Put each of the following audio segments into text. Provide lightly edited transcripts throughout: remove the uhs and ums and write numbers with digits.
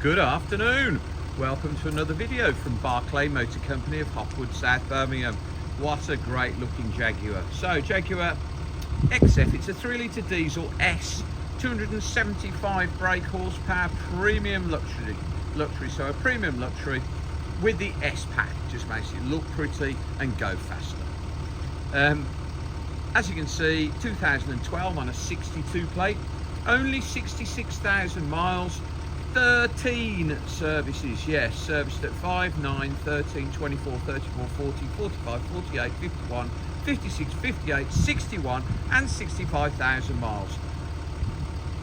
Good afternoon. Welcome to another video from Barclay Motor Company of Hopwood, South Birmingham. What a great looking Jaguar. So Jaguar XF, it's a 3-litre diesel S, 275 brake horsepower, premium luxury. So a premium luxury with the S pack, just makes it look pretty and go faster. As you can see, 2012 on a 62 plate, only 66,000 miles, 13 services, yes, serviced at 5, 9, 13, 24, 34, 40, 45, 48, 51, 56, 58, 61 and 65,000 miles.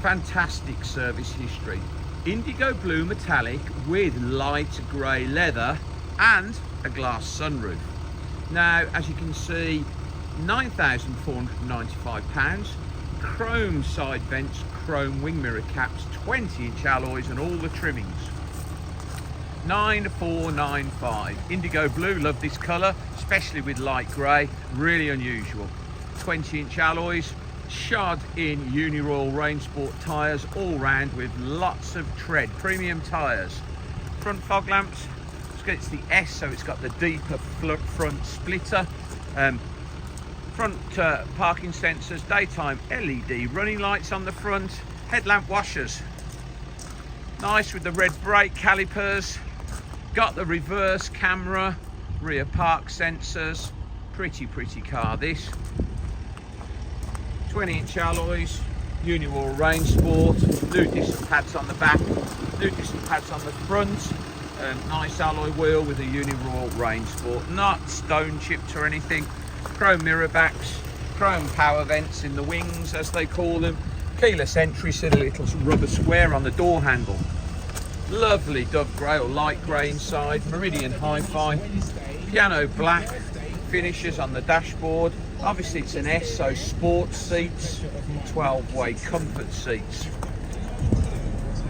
Fantastic service history. Indigo blue metallic with light grey leather and a glass sunroof. Now, as you can see, £9,495, chrome side vents, chrome wing mirror caps, 20-inch alloys and all the trimmings. 9,495. Indigo blue, love this colour, especially with light grey, really unusual. 20-inch alloys, shod in UNIROYAL Rain Sport tyres all round with lots of tread, premium tyres. Front fog lamps, it's the S, so it's got the deeper front splitter. Front parking sensors, daytime LED running lights on the front, headlamp washers. Nice with the red brake calipers. Got the reverse camera, rear park sensors. Pretty car this. 20-inch alloys, UNIROYAL Rain Sport, new disc pads on the back, new disc pads on the front. Nice alloy wheel with a UNIROYAL Rain Sport, not stone chipped or anything. Chrome mirror backs, chrome power vents in the wings as they call them, keyless entry, see the little rubber square on the door handle. Lovely dove grey or light grey inside, Meridian hi-fi, piano black finishes on the dashboard. Obviously it's an S, so sports seats, 12-way comfort seats.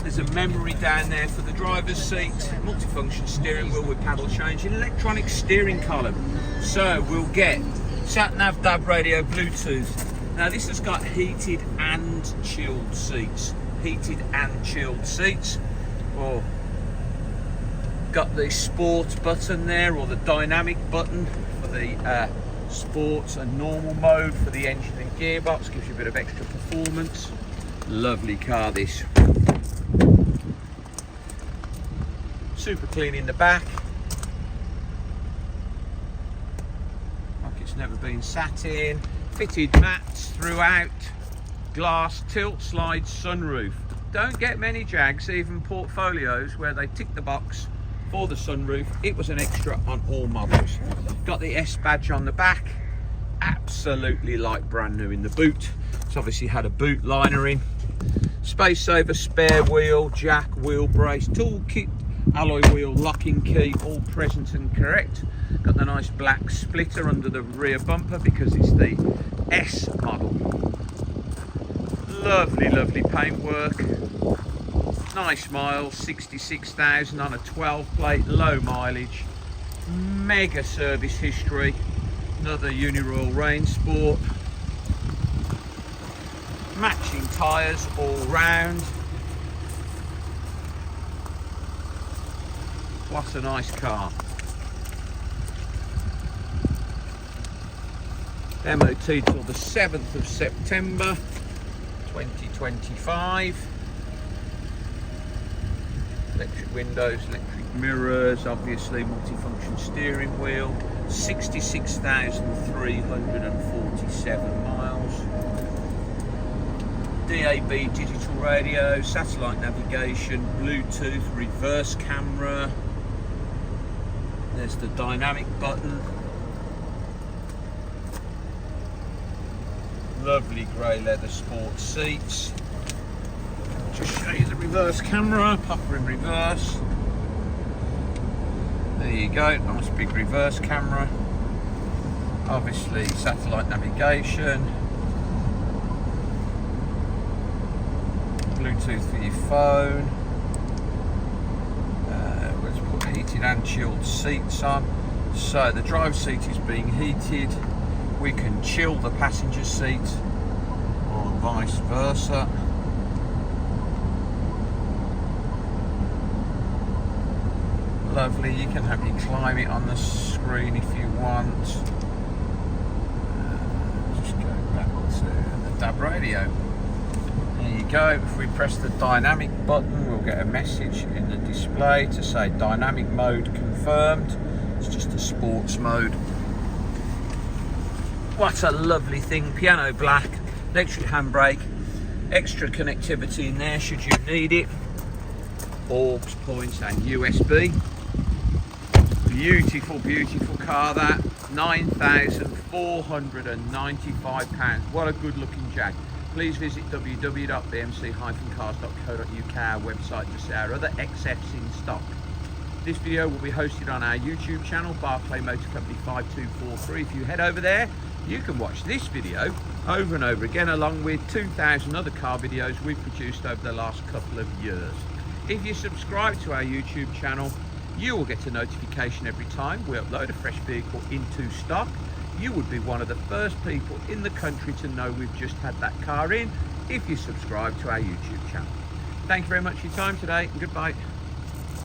There's a memory down there for the driver's seat, multifunction steering wheel with paddle change, electronic steering column. So we'll get sat-nav, DAB radio, Bluetooth. Now this has got heated and chilled seats. Heated and chilled seats. Oh, got the sports button there, or the dynamic button for the sports and normal mode for the engine and gearbox. Gives you a bit of extra performance. Lovely car this. Super clean in the back. Never been sat in, fitted mats throughout, glass tilt slide sunroof. Don't get many Jags, even portfolios, where they tick the box for the sunroof. It was an extra on all models. Got the S badge on the back, absolutely like brand new in the boot. It's obviously had a boot liner in. Space saver spare wheel, jack, wheel brace, tool kit, alloy wheel, locking key, all present and correct. Got the nice black splitter under the rear bumper because it's the S model. Lovely paintwork. Nice miles, 66,000 on a 12 plate, low mileage. Mega service history. Another UNIROYAL Rain Sport. Matching tyres all round. What a nice car. MOT till the 7th of September 2025. Electric windows, electric mirrors, obviously multifunction steering wheel, 66,347 miles. DAB digital radio, satellite navigation, Bluetooth, reverse camera. There's the dynamic button. Lovely grey leather sports seats. Just show you the reverse camera, pop her in reverse. There you go, nice big reverse camera. Obviously satellite navigation. Bluetooth for your phone. Let's put heated and chilled seats on. So the driver's seat is being heated. We can chill the passenger seat, or vice versa. lovely. You can have your climate on the screen if you want. Just go back to the DAB radio. There you go. If we press the dynamic button, we'll get a message in the display to say dynamic mode confirmed. It's just a sports mode. What a lovely thing. Piano black, electric handbrake, extra connectivity in there should you need it. Aux points and USB. Beautiful, beautiful car that. £9,495. What a good looking Jag. Please visit www.bmc-cars.co.uk, our website, to see our other XFs in stock. This video will be hosted on our YouTube channel, Barclay Motor Company 5243. If you head over there, you can watch this video over and over again, along with 2,000 other car videos we've produced over the last couple of years. If you subscribe to our YouTube channel, you will get a notification every time we upload a fresh vehicle into stock. You would be one of the first people in the country to know we've just had that car in if you subscribe to our YouTube channel. Thank you very much for your time today, and goodbye.